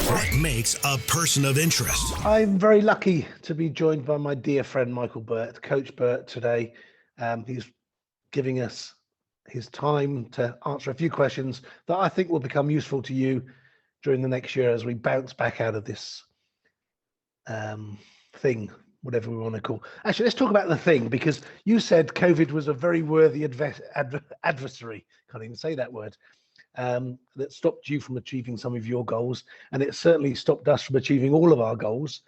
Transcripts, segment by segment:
What makes a person of interest? I'm very lucky to be joined by my dear friend Michael Burt, Coach Burt, today. He's giving us his time to answer a few questions that I think will become useful to you during the next year as we bounce back out of this thing, whatever we want to call. Actually, let's talk about the thing, because you said COVID was a very worthy adversary. Can't even say that word. That stopped you from achieving some of your goals, and it certainly stopped us from achieving all of our goals.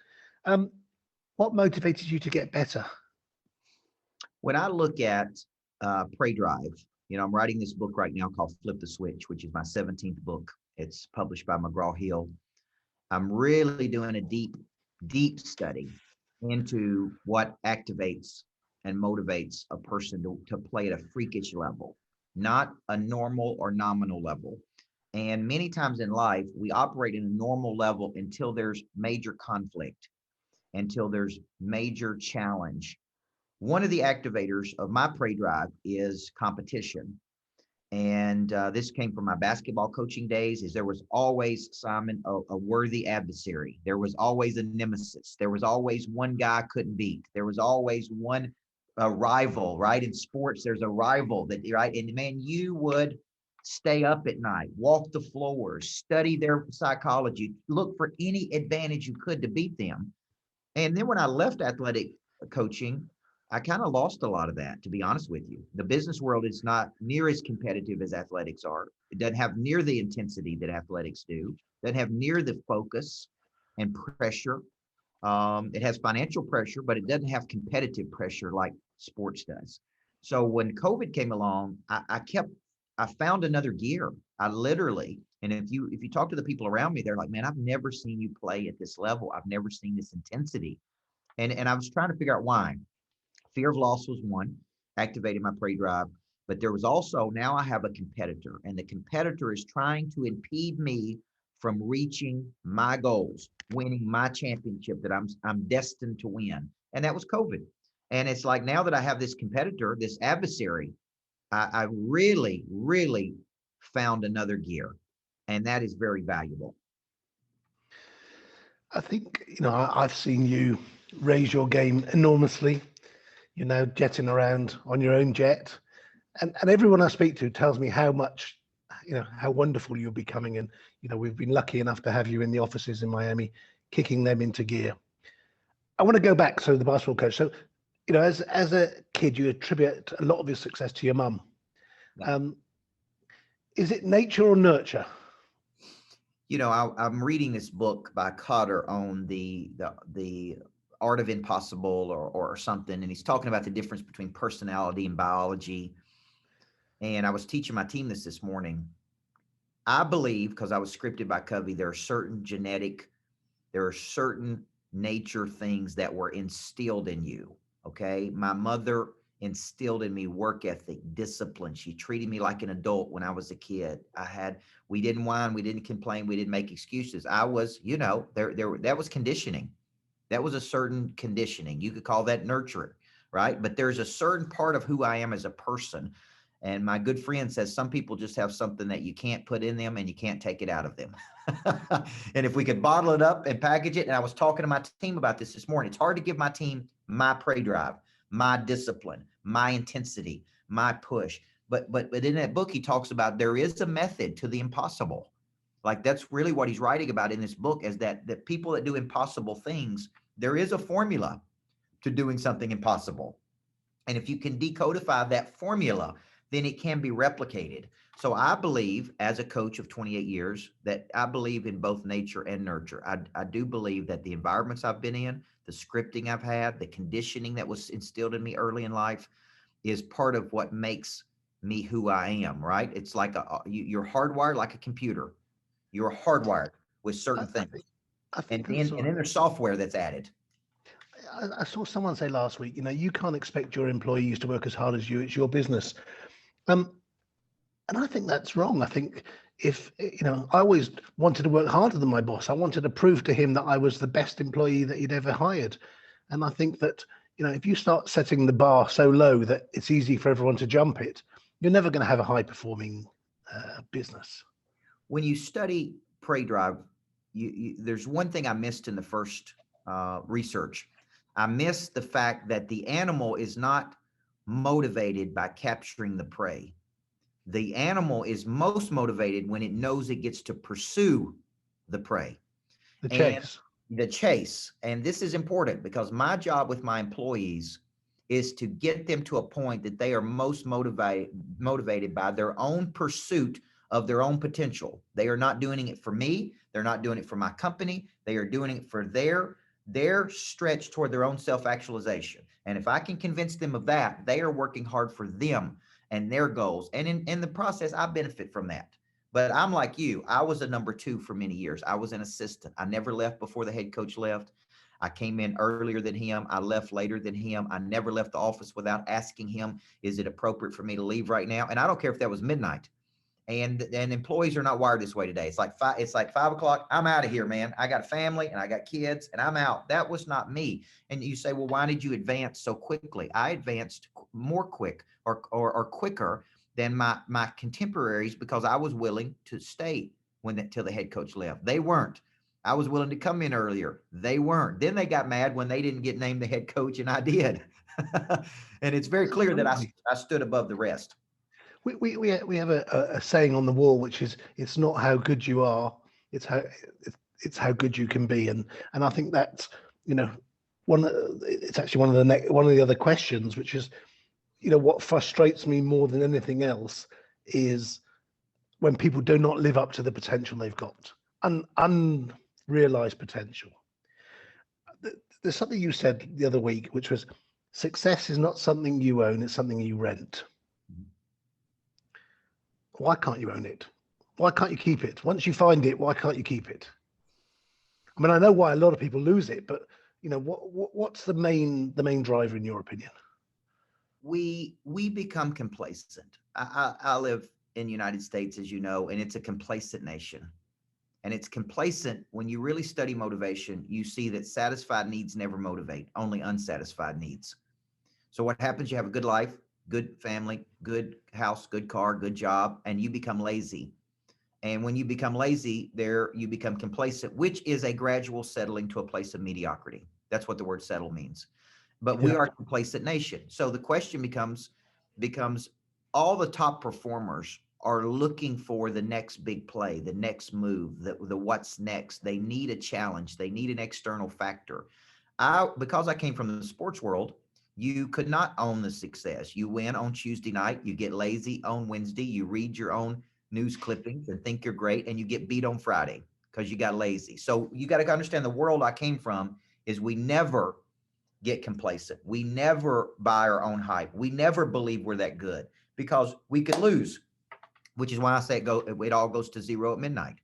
What motivated you to get better? When I look at Pray Drive, I'm writing this book right now called Flip the Switch, which is my 17th book. It's published by McGraw-Hill. I'm really doing a deep study into what activates and motivates a person to play at a freakish level, not a normal or nominal level. And many times in life, we operate in a normal level until there's major conflict, until there's major challenge. One of the activators of my Pray Drive is competition. And this came from my basketball coaching days. Is there was always, Simon, a worthy adversary. There was always a nemesis. There was always one guy I couldn't beat. There was always one rival, right? In sports, there's a rival right? And man, you would stay up at night, walk the floors, study their psychology, look for any advantage you could to beat them. And then when I left athletic coaching, I kind of lost a lot of that, to be honest with you. The business world is not near as competitive as athletics are. It doesn't have near the intensity that athletics do. It doesn't have near the focus and pressure. It has financial pressure, but it doesn't have competitive pressure like sports does. So when COVID came along, I found another gear. I literally, and if you talk to the people around me, they're like, man, I've never seen you play at this level. I've never seen this intensity. And I was trying to figure out why. Fear of loss was one, activated my Pray Drive, but there was also, now I have a competitor, and the competitor is trying to impede me from reaching my goals, winning my championship that I'm destined to win. And that was COVID. And it's like, now that I have this competitor, this adversary, I really, really found another gear, and that is very valuable. I think, I've seen you raise your game enormously. You're now jetting around on your own jet. And everyone I speak to tells me how much, how wonderful you're becoming. And, we've been lucky enough to have you in the offices in Miami, kicking them into gear. I want to go back to the basketball coach. So, as a kid, you attribute a lot of your success to your mum. Yeah. Is it nature or nurture? I'm reading this book by Cotter on the Art of Impossible or something, and he's talking about the difference between personality and biology. And I was teaching my team this morning. I believe, because I was scripted by Covey, there are certain nature things that were instilled in you. Okay, my mother instilled in me work ethic, discipline. She treated me like an adult when I was a kid. We didn't whine, we didn't complain, we didn't make excuses. I was, that was conditioning. That was a certain conditioning. You could call that nurturing, right? But there's a certain part of who I am as a person. And my good friend says some people just have something that you can't put in them and you can't take it out of them. And if we could bottle it up and package it, and I was talking to my team about this morning, it's hard to give my team my Pray Drive, my discipline, my intensity, my push. But in that book, he talks about there is a method to the impossible. Like, that's really what he's writing about in this book, is that people that do impossible things, there is a formula to doing something impossible. And if you can decodify that formula, then it can be replicated. So I believe, as a coach of 28 years, that I believe in both nature and nurture. I do believe that the environments I've been in, the scripting I've had, the conditioning that was instilled in me early in life is part of what makes me who I am, right? It's like you're hardwired like a computer. You're hardwired with certain things. And then there's software that's added. I saw someone say last week, you can't expect your employees to work as hard as you. It's your business. And I think that's wrong. I think if, I always wanted to work harder than my boss. I wanted to prove to him that I was the best employee that he'd ever hired. And I think that, if you start setting the bar so low that it's easy for everyone to jump it, you're never going to have a high performing business. When you study Pray Drive, there's one thing I missed in the first research. I missed the fact that the animal is not motivated by capturing the prey. The animal is most motivated when it knows it gets to pursue the prey. The And chase. the chase. And this is important because my job with my employees is to get them to a point that they are most motivated by their own pursuit of their own potential. They are not doing it for me. They're not doing it for my company. They are doing it for their stretch toward their own self-actualization. And if I can convince them of that, they are working hard for them and their goals. And in the process, I benefit from that. But I'm like you. I was a number two for many years. I was an assistant. I never left before the head coach left. I came in earlier than him. I left later than him. I never left the office without asking him, is it appropriate for me to leave right now? And I don't care if that was midnight. And employees are not wired this way today. It's like 5 o'clock. I'm out of here, man. I got a family and I got kids and I'm out. That was not me. And you say, well, why did you advance so quickly? I advanced more quick or quicker than my contemporaries because I was willing to stay till the head coach left. They weren't. I was willing to come in earlier. They weren't. Then they got mad when they didn't get named the head coach and I did. And it's very clear that I stood above the rest. We have a saying on the wall, which is, it's not how good you are, it's how good you can be. And I think that's, it's actually one of the other questions, which is, what frustrates me more than anything else is when people do not live up to the potential they've got, unrealized potential. There's something you said the other week, which was, success is not something you own, it's something you rent. Why can't you own it? Why can't you keep it? Once you find it, why can't you keep it? I mean, I know why a lot of people lose it, but what's the main driver in your opinion? We become complacent. I live in the United States, as you know, and it's a complacent nation. And it's complacent. When you really study motivation, you see that satisfied needs never motivate, only unsatisfied needs. So what happens? You have a good life, good family, good house, good car, good job, and you become lazy. And when you become lazy, you become complacent, which is a gradual settling to a place of mediocrity. That's what the word settle means. But we are a complacent nation. So the question becomes all the top performers are looking for the next big play, the next move, the what's next. They need a challenge. They need an external factor. Because I came from the sports world, you could not own the success. You win on Tuesday night, you get lazy on Wednesday, you read your own news clippings and think you're great, and you get beat on Friday because you got lazy. So you got to understand the world I came from is we never get complacent. We never buy our own hype. We never believe we're that good because we could lose, which is why I say it all goes to zero at midnight.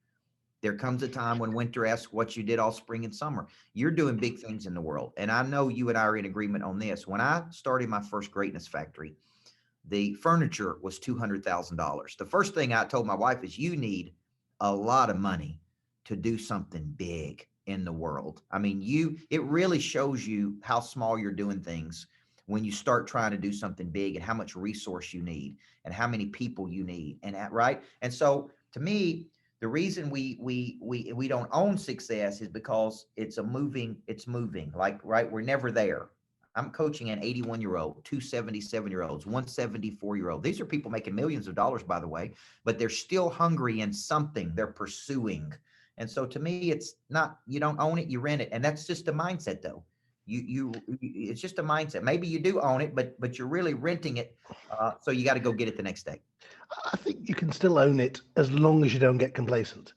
There comes a time when winter asks what you did all spring and summer. You're doing big things in the world. And I know you and I are in agreement on this. When I started my first greatness factory, the furniture was $200,000. The first thing I told my wife is, you need a lot of money to do something big in the world. I mean, it really shows you how small you're doing things when you start trying to do something big, and how much resource you need and how many people you need. And right. And so to me, the reason we don't own success is because it's moving. Like, right. We're never there. I'm coaching an 81-year-old, 277-year-olds, 174-year-old. These are people making millions of dollars, by the way, but they're still hungry in something they're pursuing. And so to me, it's not, you don't own it, you rent it. And that's just a mindset though. It's just a mindset. Maybe you do own it, but you're really renting it. So you got to go get it the next day. I think you can still own it as long as you don't get complacent.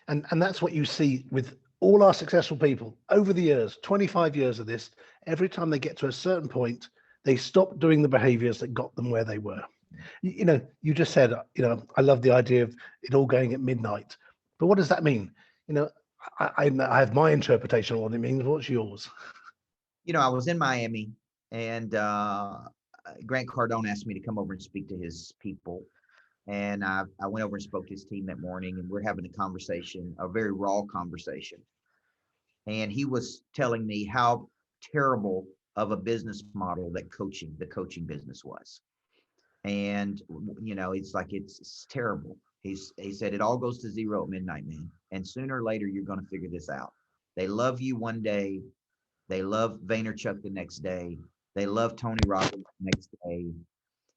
And that's what you see with all our successful people over the years, 25 years of this. Every time they get to a certain point, they stop doing the behaviors that got them where they were. You just said, I love the idea of it all going at midnight. But what does that mean? I have my interpretation of what it means. What's yours? I was in Miami, and Grant Cardone asked me to come over and speak to his people. And I went over and spoke to his team that morning, and we're having a conversation, a very raw conversation. And he was telling me how terrible of a business model that the coaching business was. And, it's like, it's terrible. He said, it all goes to zero at midnight, man. And sooner or later, you're going to figure this out. They love you one day. They love Vaynerchuk the next day. They love Tony Robbins the next day.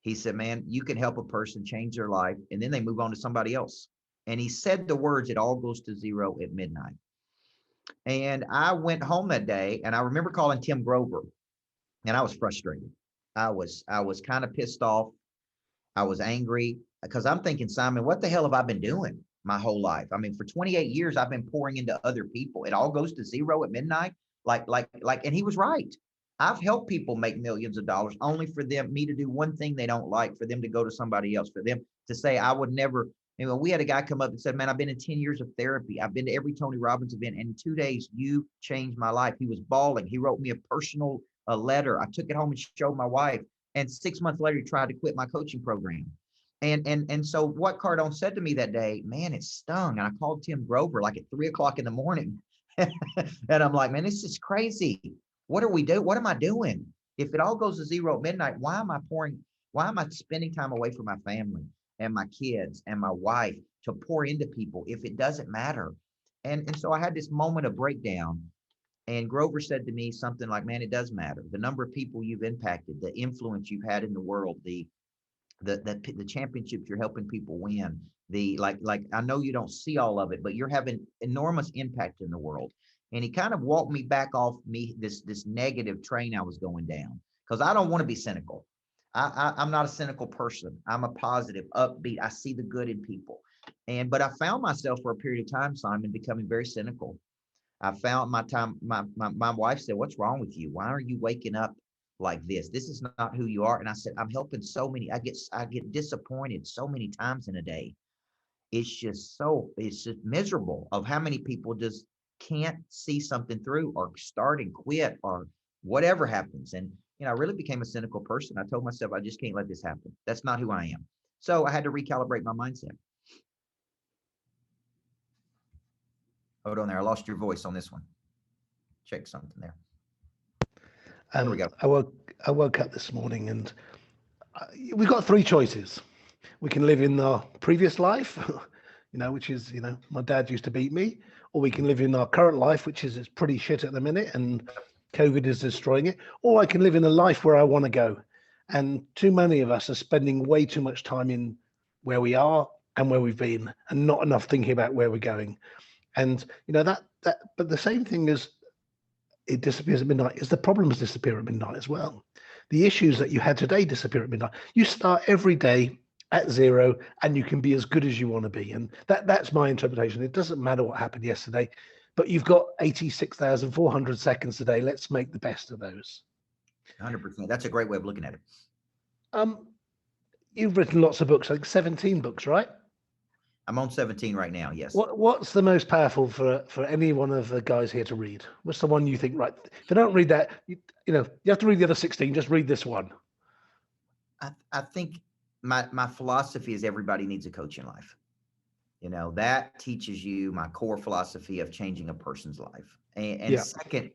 He said, man, you can help a person change their life, and then they move on to somebody else. And he said the words, it all goes to zero at midnight. And I went home that day, and I remember calling Tim Grover, and I was frustrated. I was kind of pissed off. I was angry because I'm thinking, Simon, what the hell have I been doing my whole life? I mean, for 28 years, I've been pouring into other people. It all goes to zero at midnight. And he was right. I've helped people make millions of dollars only for me to do one thing they don't like, for them to go to somebody else, for them to say, I would never. We had a guy come up and said, man, I've been in 10 years of therapy. I've been to every Tony Robbins event. And in 2 days, you changed my life. He was bawling. He wrote me a personal letter. I took it home and showed my wife. And 6 months later, he tried to quit my coaching program. And so what Cardone said to me that day, man, it stung. And I called Tim Grover like at 3 o'clock in the morning. And I'm like, man, this is crazy. What are we doing? What am I doing? If it all goes to zero at midnight, why am I spending time away from my family and my kids and my wife to pour into people if it doesn't matter? And so I had this moment of breakdown. And Grover said to me something like, man, it does matter. The number of people you've impacted, the influence you've had in the world, the championships you're helping people win, like I know you don't see all of it, but you're having enormous impact in the world. And he kind of walked me back off this negative train I was going down, because I don't want to be cynical. I'm not a cynical person. I'm a positive, upbeat. I see the good in people. But I found myself for a period of time, Simon, becoming very cynical. I found my wife said, what's wrong with you? Why are you waking up like this? This is not who you are. And I said, I'm helping so many. I get disappointed so many times in a day. It's just miserable of how many people just can't see something through, or start and quit, or whatever happens. And, I really became a cynical person. I told myself, I just can't let this happen. That's not who I am. So I had to recalibrate my mindset. Hold on there. I lost your voice on this one. Check something there. There we go. I woke up this morning, and we've got three choices. We can live in our previous life, which is, my dad used to beat me, or we can live in our current life, which is pretty shit at the minute, and COVID is destroying it, or I can live in a life where I want to go. And too many of us are spending way too much time in where we are and where we've been, and not enough thinking about where we're going. And but the same thing as it disappears at midnight is the problems disappear at midnight as well. The issues that you had today disappear at midnight. You start every day at zero, and you can be as good as you want to be. And that's my interpretation. It doesn't matter what happened yesterday, but you've got 86,400 seconds today. Let's make the best of those. 100%. That's a great way of looking at it. You've written lots of books, like 17 books, right? I'm on 17 right now. Yes. What's the most powerful for any one of the guys here to read? What's the one you think, right? If you don't read that, you have to read the other 16. Just read this one. I think my philosophy is everybody needs a coach in life. That teaches you my core philosophy of changing a person's life. And second,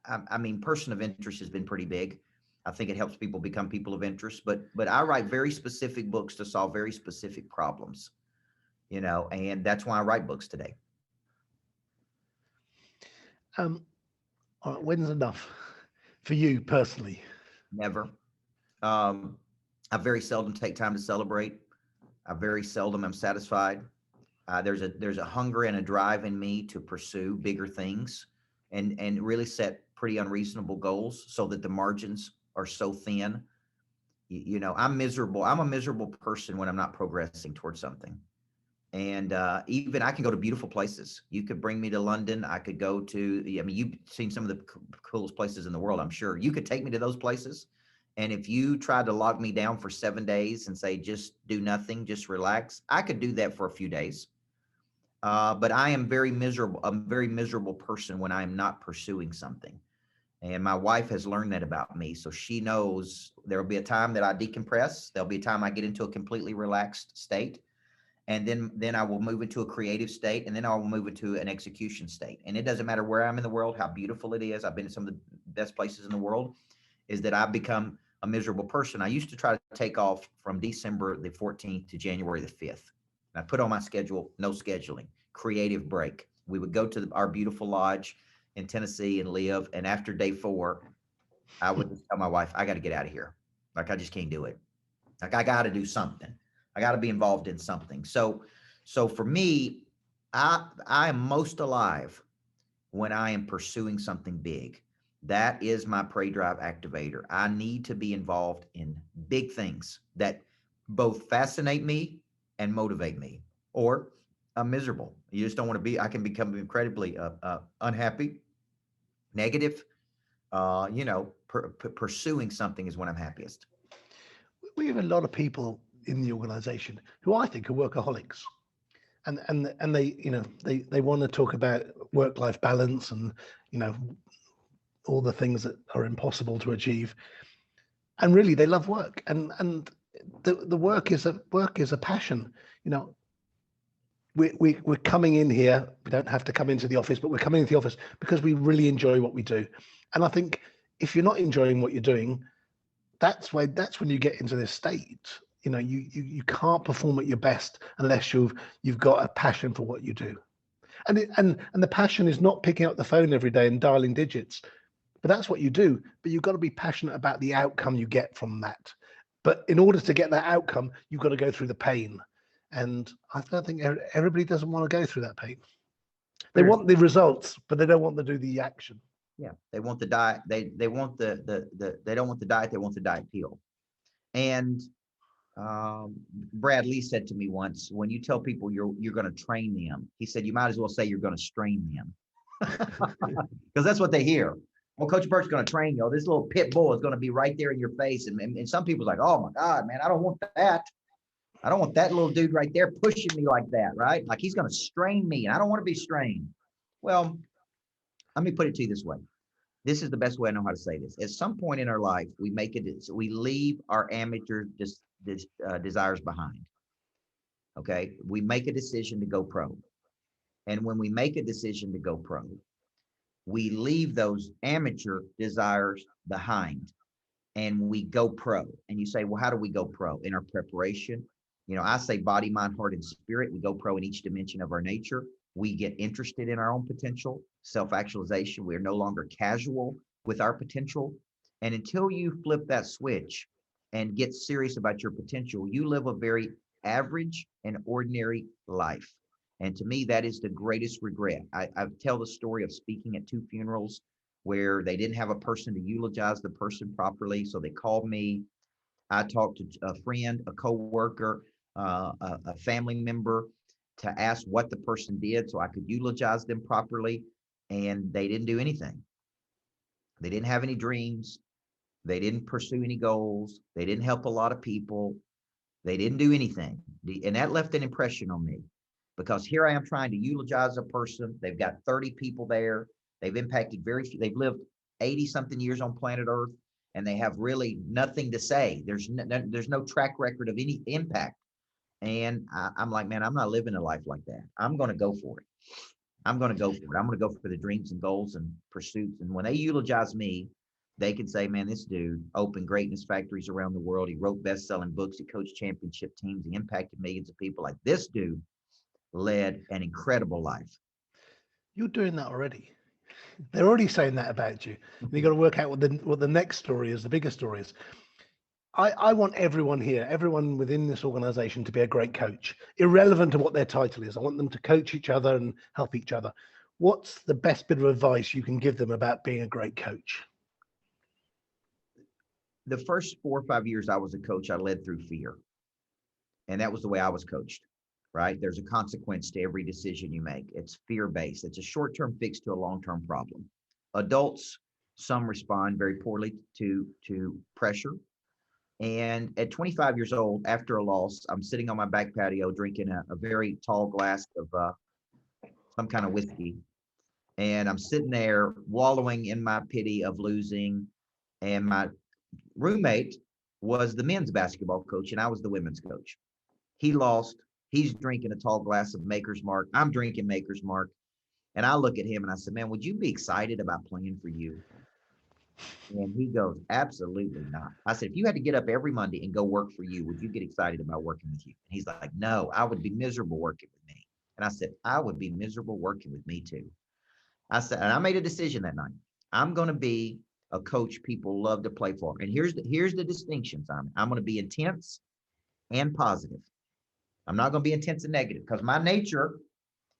I mean, person of interest has been pretty big. I think it helps people become people of interest, but I write very specific books to solve very specific problems, and that's why I write books today. When's enough for you personally? Never. I very seldom take time to celebrate. I very seldom am satisfied. There's a hunger and a drive in me to pursue bigger things, and really set pretty unreasonable goals so that the margins are so thin. I'm miserable. I'm a miserable person when I'm not progressing towards something. And even I can go to beautiful places. You could bring me to London. I could go to, you've seen some of the coolest places in the world, I'm sure. You could take me to those places. And if you tried to lock me down for 7 days and say, just do nothing, just relax, I could do that for a few days. But I am very miserable. I'm a very miserable person when I'm not pursuing something. And my wife has learned that about me. So she knows there'll be a time that I decompress. There'll be a time I get into a completely relaxed state. And then I will move into a creative state, and then I will move into an execution state. And it doesn't matter where I'm in the world, how beautiful it is. I've been to some of the best places in the world, is that I've become a miserable person. I used to try to take off from December the 14th to January the 5th. I put on my schedule, no scheduling, creative break. We would go to our beautiful lodge in Tennessee and live. And after day 4, I would just tell my wife, I got to get out of here. Like, I just can't do it. Like, I got to do something. I got to be involved in something. So for me, I am most alive when I am pursuing something big. That is my prey drive activator. I need to be involved in big things that both fascinate me and motivate me, or I'm miserable. You just don't want to be, I can become incredibly unhappy, negative. Pursuing something is when I'm happiest. We have a lot of people in the organization who I think are workaholics. And they, they want to talk about work-life balance and, you know, all the things that are impossible to achieve. And really they love work. And the work is a passion. You know, we're coming in here. We don't have to come into the office, but we're coming into the office because we really enjoy what we do. And I think if you're not enjoying what you're doing, that's when you get into this state. You know, you can't perform at your best unless you've got a passion for what you do. And the passion is not picking up the phone every day and dialing digits, but that's what you do. But you've got to be passionate about the outcome you get from that. But in order to get that outcome, you've got to go through the pain. And I don't think everybody doesn't want to go through that pain. They want the results, but they don't want to do the action. Yeah, they want the diet. They want they don't want the diet. They want the diet pill. And Brad Lee said to me once, when you tell people you're going to train them, he said you might as well say you're going to strain them, because that's what they hear. Well, Coach Burt's going to train you. This little pit bull is going to be right there in your face, and some people's like, oh my God, man, I don't want that. I don't want that little dude right there pushing me like that, right? Like, he's going to strain me, and I don't want to be strained. Well, let me put it to you this way. This is the best way I know how to say this. At some point in our life, we leave our amateur desires behind. Okay. We make a decision to go pro. And when we make a decision to go pro, we leave those amateur desires behind and we go pro. And you say, well, how do we go pro? In our preparation. You know, I say body, mind, heart, and spirit. We go pro in each dimension of our nature. We get interested in our own potential, self-actualization. We are no longer casual with our potential. And until you flip that switch and get serious about your potential, you live a very average and ordinary life. And to me, that is the greatest regret. I tell the story of speaking at 2 funerals where they didn't have a person to eulogize the person properly. So they called me. I talked to a friend, a coworker, a family member, to ask what the person did so I could eulogize them properly. And they didn't do anything. They didn't have any dreams. They didn't pursue any goals. They didn't help a lot of people. They didn't do anything. And that left an impression on me, because here I am trying to eulogize a person. They've got 30 people there. They've impacted very few. They've lived 80 something years on planet Earth, and they have really nothing to say. There's no track record of any impact. And I'm like, man, I'm not living a life like that. I'm going to go for it. I'm going to go for it. I'm going to go for the dreams and goals and pursuits. And when they eulogize me, they can say, man, this dude opened greatness factories around the world. He wrote best-selling books. He coached championship teams. He impacted millions of people. Like, this dude led an incredible life. You're doing that already. They're already saying that about you. And you got to work out what the next story is, the bigger story is. I want everyone here, everyone within this organization, to be a great coach, irrelevant to what their title is. I want them to coach each other and help each other. What's the best bit of advice you can give them about being a great coach? The first 4 or 5 years I was a coach, I led through fear. And that was the way I was coached, right? There's a consequence to every decision you make. It's fear-based. It's a short-term fix to a long-term problem. Adults, some respond very poorly to pressure. And at 25 years old, after a loss, I'm sitting on my back patio drinking a very tall glass of some kind of whiskey. And I'm sitting there wallowing in my pity of losing. And my roommate was the men's basketball coach, and I was the women's coach. He lost. He's drinking a tall glass of Maker's Mark. I'm drinking Maker's Mark. And I look at him and I said, man, would you be excited about playing for you? And he goes, absolutely not. I said, if you had to get up every Monday and go work for you, would you get excited about working with you? And he's like, no, I would be miserable working with me. And I said, I would be miserable working with me too. I said, and I made a decision that night. I'm going to be a coach people love to play for. And here's the distinction, Simon. I'm going to be intense and positive. I'm not going to be intense and negative because my nature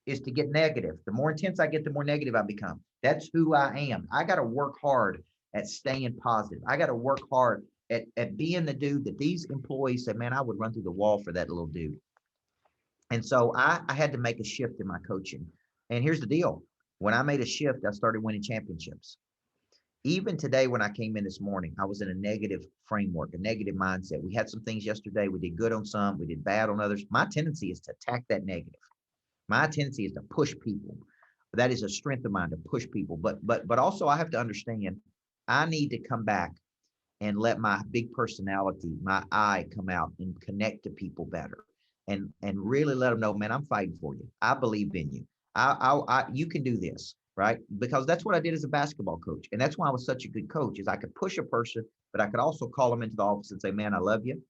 is to get negative. The more intense I get, the more negative I become. That's who I am. I got to work hard at staying positive. I got to work hard at being the dude that these employees say, man, I would run through the wall for that little dude. And so I had to make a shift in my coaching. And here's the deal. When I made a shift, I started winning championships. Even today, when I came in this morning, I was in a negative framework, a negative mindset. We had some things yesterday. We did good on some, we did bad on others. My tendency is to attack that negative. My tendency is to push people. That is a strength of mine, to push people. But also I have to understand I need to come back and let my big personality, my I come out and connect to people better and really let them know, man, I'm fighting for you. I believe in you. You can do this, right? Because that's what I did as a basketball coach. And that's why I was such a good coach is I could push a person, but I could also call them into the office and say, man, I love you.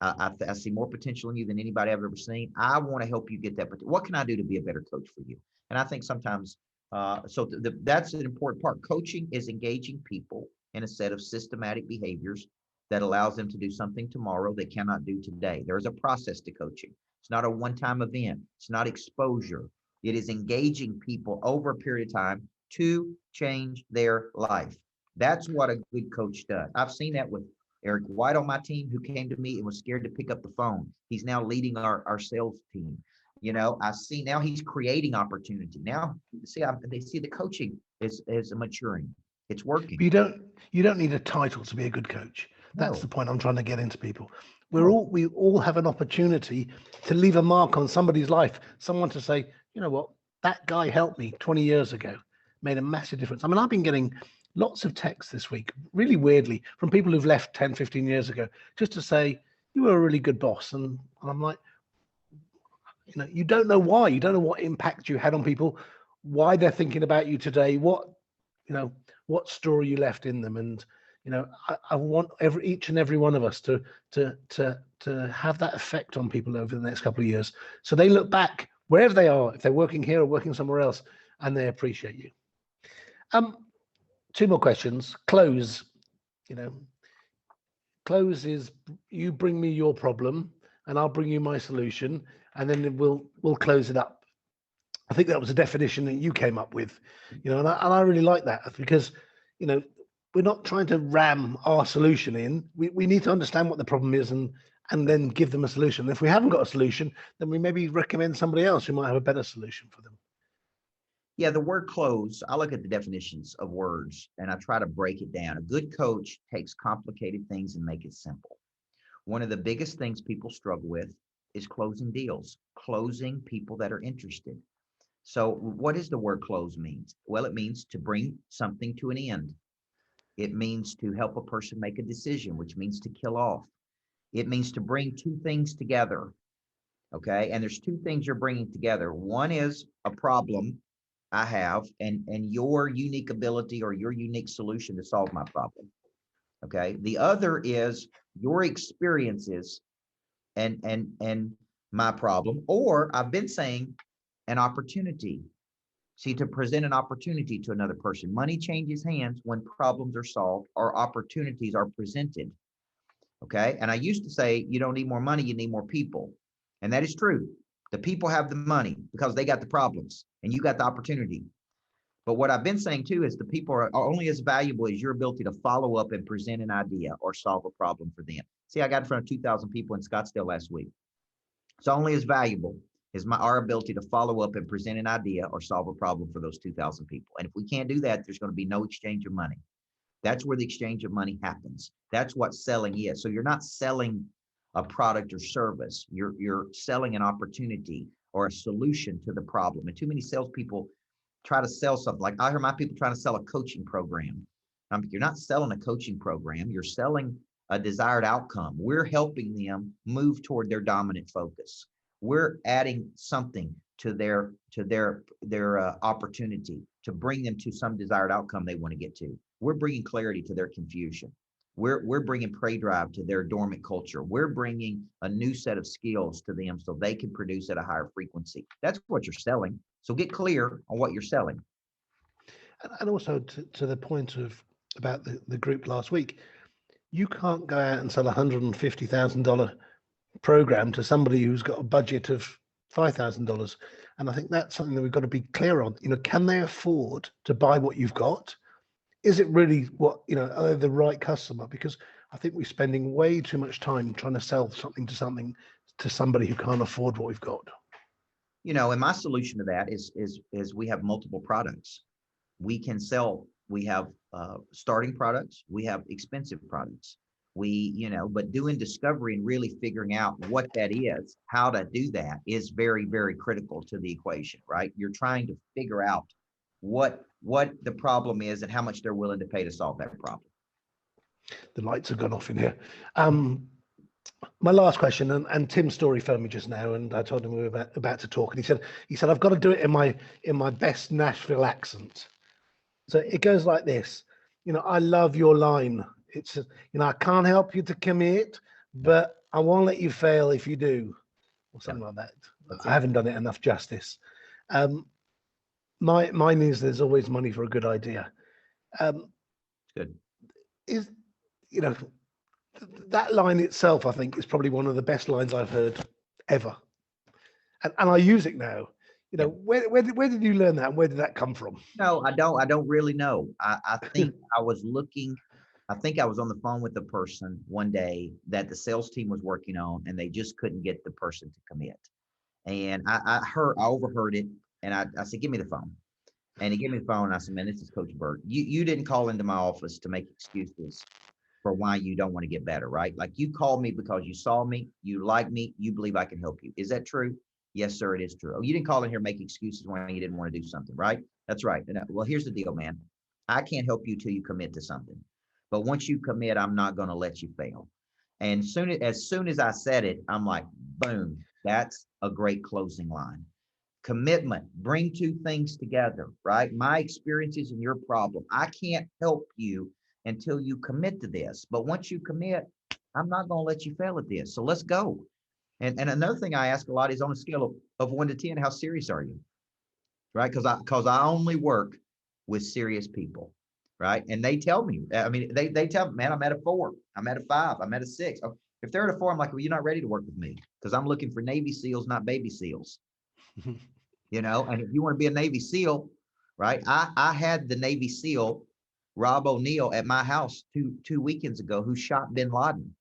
I see more potential in you than anybody I've ever seen. I want to help you get that. But what can I do to be a better coach for you? And I think sometimes, that's an important part. Coaching is engaging people in a set of systematic behaviors that allows them to do something tomorrow they cannot do today. There is a process to coaching. It's not a one-time event. It's not exposure. It is engaging people over a period of time to change their life. That's what a good coach does. I've seen that with Eric White on my team, who came to me and was scared to pick up the phone. He's now leading our sales team. I see now he's creating opportunity. Now, they see the coaching is maturing. It's working. But you don't need a title to be a good coach. That's No. the point I'm trying to get into people. No. We all have an opportunity to leave a mark on somebody's life. Someone to say, you know what, that guy helped me 20 years ago, made a massive difference. I mean, I've been getting lots of texts this week, really weirdly, from people who've left 10, 15 years ago, just to say, you were a really good boss. And I'm like, you don't know why. You don't know what impact you had on people, why they're thinking about you today, what story you left in them. And, I want each and every one of us to have that effect on people over the next couple of years. So they look back wherever they are, if they're working here or working somewhere else, and they appreciate you. Two more questions. Close. Close is you bring me your problem and I'll bring you my solution, and then we'll close it up. I think that was a definition that you came up with, and I really like that because, we're not trying to ram our solution in. We need to understand what the problem is and then give them a solution. If we haven't got a solution, then we maybe recommend somebody else who might have a better solution for them. Yeah, the word close, I look at the definitions of words and I try to break it down. A good coach takes complicated things and make it simple. One of the biggest things people struggle with is closing deals, closing people that are interested. So what does the word close means? Well, it means to bring something to an end. It means to help a person make a decision, which means to kill off. It means to bring two things together. Okay. And there's two things you're bringing together. One is a problem I have and your unique ability or your unique solution to solve my problem. Okay. The other is your experiences and my problem, or I've been saying an opportunity. See, to present an opportunity to another person. Money changes hands when problems are solved or opportunities are presented. Okay. And I used to say, you don't need more money, you need more people. And that is true. The people have the money because they got the problems and you got the opportunity. But what I've been saying too is the people are only as valuable as your ability to follow up and present an idea or solve a problem for them. See, I got in front of 2,000 people in Scottsdale last week. It's only as valuable is our ability to follow up and present an idea or solve a problem for those 2,000 people. And if we can't do that, there's going to be no exchange of money. That's where the exchange of money happens. That's what selling is. So you're not selling a product or service. You're selling an opportunity or a solution to the problem. And too many salespeople try to sell something. Like I hear my people trying to sell a coaching program. You're not selling a coaching program. You're selling a desired outcome. We're helping them move toward their dominant focus. We're adding something to their opportunity, to bring them to some desired outcome they want to get to. We're bringing clarity to their confusion. We're bringing prey drive to their dormant culture. We're bringing a new set of skills to them so they can produce at a higher frequency. That's what you're selling. So get clear on what you're selling. And also to the point of about the group last week, you can't go out and sell $150,000 program to somebody who's got a budget of $5,000. And I think that's something that we've got to be clear on. Can they afford to buy what you've got? Is it really are they the right customer? Because I think we're spending way too much time trying to sell something to somebody who can't afford what we've got. And my solution to that is we have multiple products. We can sell. We have starting products. We have expensive products. But doing discovery and really figuring out what that is, how to do that is very, very critical to the equation, right? You're trying to figure out what the problem is and how much they're willing to pay to solve that problem. The lights have gone off in here. My last question, and Tim's story phoned me just now, and I told him we were about to talk, and he said I've got to do it in my best Nashville accent. So it goes like this. I love your line. It's I can't help you to commit, but I won't let you fail if you do, or something like that. I haven't done it enough justice. Mine is there's always money for a good idea. Good. Is that line itself, I think, is probably one of the best lines I've heard ever, and I use it now. Where did you learn that, and where did that come from? No, I don't really know. I think I was on the phone with a person one day that the sales team was working on, and they just couldn't get the person to commit. And I overheard it, and I said, "Give me the phone." And he gave me the phone, and I said, "Man, this is Coach Burt. You didn't call into my office to make excuses for why you don't want to get better, right? Like, you called me because you saw me, you like me, you believe I can help you. Is that true?" "Yes, sir, it is true." "Oh, you didn't call in here make excuses when you didn't want to do something, right?" "That's right." Well, here's the deal, man. I can't help you till you commit to something. But once you commit, I'm not going to let you fail. And as soon as I said it, I'm like, boom, that's a great closing line. Commitment, bring two things together, right? My experiences and your problem. I can't help you until you commit to this. But once you commit, I'm not going to let you fail at this. So let's go. And another thing I ask a lot is, on a scale of 1 to 10, how serious are you? Right? Because I only work with serious people, right? And they tell me, they tell me, "Man, I'm at a 4, I'm at a 5, I'm at a 6. Oh, if they're at a 4, I'm like, "Well, you're not ready to work with me, because I'm looking for Navy SEALs, not baby SEAls." And if you want to be a Navy SEAL, right? I had the Navy SEAL, Rob O'Neill, at my house two weekends ago, who shot bin Laden.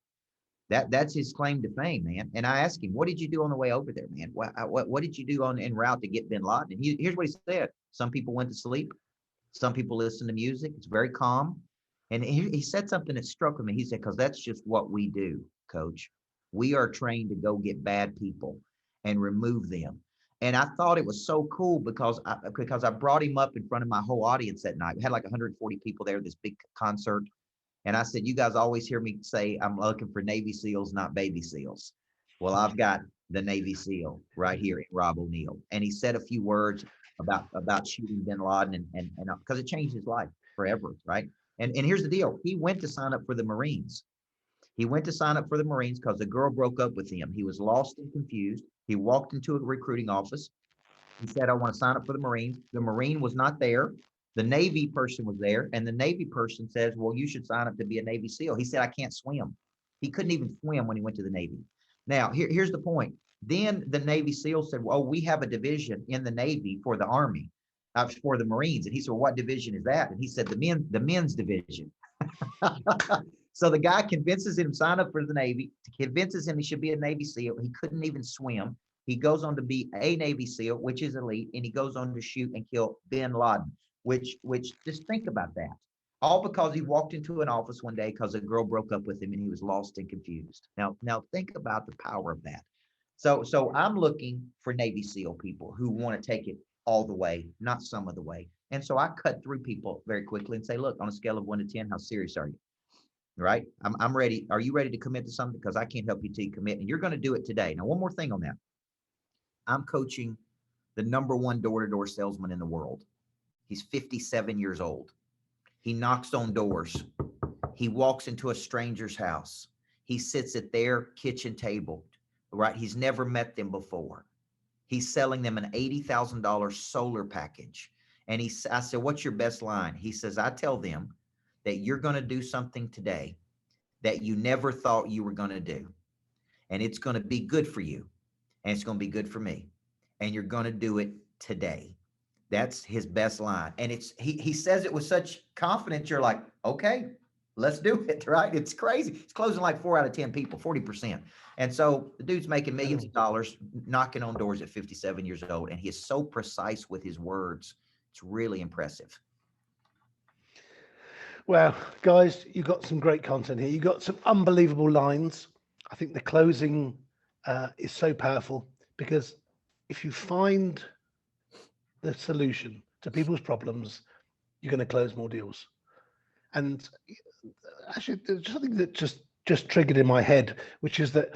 That's his claim to fame, man. And I asked him, "What did you do on the way over there, man? What did you do en route to get bin Laden?" And here's what he said: "Some people went to sleep. Some people listen to music. It's very calm." And he said something that struck with me. He said, "Because that's just what we do, Coach. We are trained to go get bad people and remove them." And I thought it was so cool because I brought him up in front of my whole audience that night. We had like 140 people there, this big concert. And I said, "You guys always hear me say I'm looking for Navy SEALs, not baby SEAls. Well, I've got the Navy SEAL right here in Rob O'Neill." And he said a few words about shooting bin Laden, and because it changed his life forever, right? And here's the deal: he went to sign up for the Marines. He went to sign up for the Marines because the girl broke up with him. He was lost and confused. He walked into a recruiting office. He said, "I want to sign up for the Marines." The Marine was not there. The Navy person was there. And the Navy person says, "Well, you should sign up to be a Navy SEAL." He said, "I can't swim." He couldn't even swim when he went to the Navy. Now, here's the point. Then the Navy SEAL said, "Well, we have a division in the Navy for the Army, for the Marines." And he said, "Well, what division is that?" And he said, the men's division. So the guy convinces him to sign up for the Navy, convinces him he should be a Navy SEAL. He couldn't even swim. He goes on to be a Navy SEAL, which is elite, and he goes on to shoot and kill bin Laden, which just think about that. All because he walked into an office one day because a girl broke up with him and he was lost and confused. Now think about the power of that. So I'm looking for Navy SEAL people who want to take it all the way, not some of the way. And so I cut through people very quickly and say, "Look, on a scale of 1 to 10, how serious are you?" Right? I'm ready. Are you ready to commit to something? Because I can't help you till you commit. And you're going to do it today. Now, one more thing on that. I'm coaching the #1 door-to-door salesman in the world. He's 57 years old. He knocks on doors. He walks into a stranger's house. He sits at their kitchen table, right? He's never met them before. He's selling them an $80,000 solar package. And I said, what's your best line? He says, I tell them that you're going to do something today that you never thought you were going to do. And it's going to be good for you. And it's going to be good for me. And you're going to do it today. That's his best line. And he says it with such confidence. You're like, okay, let's do it. Right. It's crazy. It's closing like 4 out of 10 people, 40%. And so the dude's making millions of dollars, knocking on doors at 57 years old. And he is so precise with his words. It's really impressive. Well, guys, you got some great content here. You got some unbelievable lines. I think the closing is so powerful, because if you find the solution to people's problems, you're going to close more deals. And actually, there's something that just triggered in my head, which is that,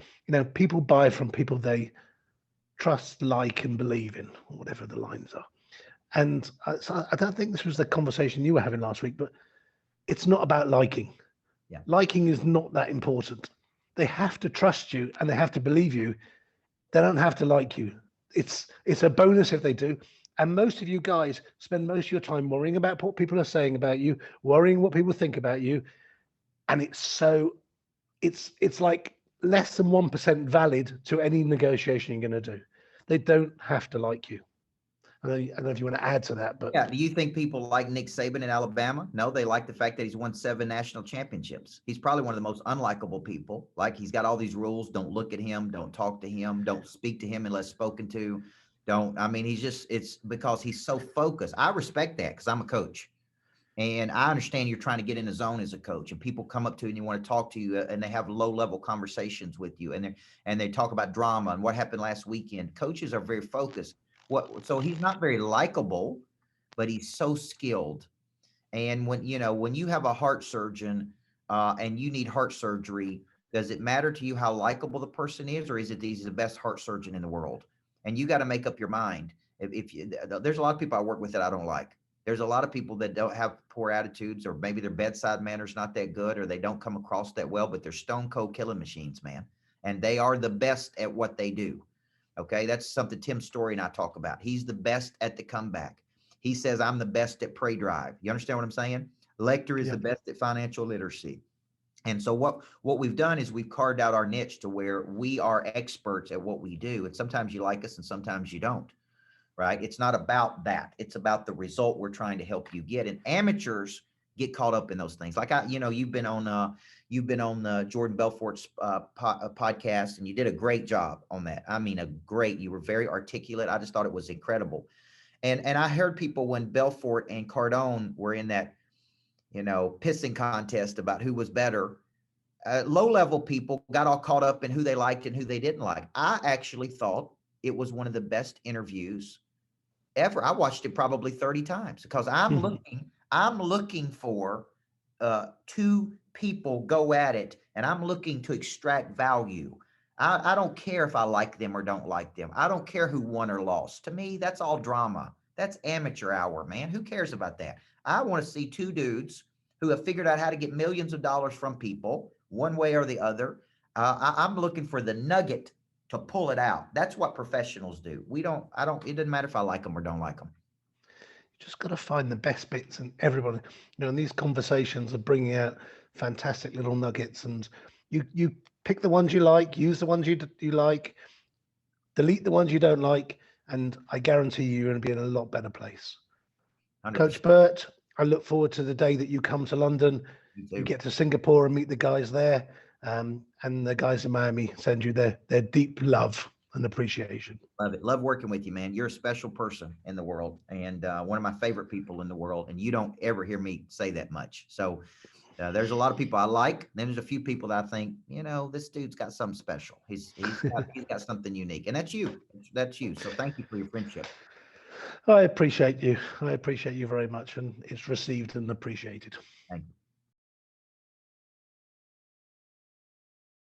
people buy from people they trust, like, and believe in, or whatever the lines are. And so I don't think this was the conversation you were having last week, but it's not about liking. Yeah. Liking is not that important. They have to trust you and they have to believe you. They don't have to like you. It's a bonus if they do. And most of you guys spend most of your time worrying about what people are saying about you, worrying what people think about you. And it's like less than 1% valid to any negotiation you're going to do. They don't have to like you. I don't know if you want to add to that, but yeah. Do you think people like Nick Saban in Alabama? No, they like the fact that he's won 7 national championships. He's probably one of the most unlikable people. Like, he's got all these rules. Don't look at him. Don't talk to him. Don't speak to him unless spoken to. It's because he's so focused. I respect that because I'm a coach. And I understand you're trying to get in the zone as a coach, and people come up to you and you want to talk to you, and they have low-level conversations with you, and they talk about drama and what happened last weekend. Coaches are very focused. So he's not very likable, but he's so skilled. And when you have a heart surgeon and you need heart surgery, does it matter to you how likable the person is, or is it he's the best heart surgeon in the world? And you got to make up your mind. There's a lot of people I work with that I don't like. There's a lot of people that don't have poor attitudes, or maybe their bedside manner's not that good, or they don't come across that well, but they're stone cold killing machines, man. And they are the best at what they do. Okay, that's something Tim Story and I talk about. He's the best at the comeback. He says, I'm the best at prey drive. You understand what I'm saying? Lecter is the best at financial literacy. And so what we've done is we've carved out our niche to where we are experts at what we do. And sometimes you like us and sometimes you don't, right? It's not about that. It's about the result we're trying to help you get. And amateurs get caught up in those things. Like you've been on Jordan Belfort's podcast, and you did a great job on that. I mean, you were very articulate. I just thought it was incredible. And I heard people when Belfort and Cardone were in that, pissing contest about who was better. Low-level people got all caught up in who they liked and who they didn't like. I actually thought it was one of the best interviews ever. I watched it probably 30 times because I'm looking for 2 people go at it, and I'm looking to extract value. I don't care if I like them or don't like them. I don't care who won or lost. To me, that's all drama. That's amateur hour, man. Who cares about that? I want to see 2 dudes who have figured out how to get millions of dollars from people one way or the other. I'm looking for the nugget to pull it out. That's what professionals do. It doesn't matter if I like them or don't like them. You just got to find the best bits, and everybody, and these conversations are bringing out fantastic little nuggets, and you pick the ones you like, use the ones you like, delete the ones you don't like, and I guarantee you're going to be in a lot better place. 100%. Coach Burt, I look forward to the day that you come to London, you get to Singapore and meet the guys there, and the guys in Miami send you their deep love and appreciation. Love it. Love working with you, man. You're a special person in the world, and one of my favorite people in the world, and you don't ever hear me say that much. So there's a lot of people I like. Then there's a few people that I think, this dude's got something special. He's got something unique, and that's you. That's you. So thank you for your friendship. I appreciate you. I appreciate you very much, and it's received and appreciated. Thank you.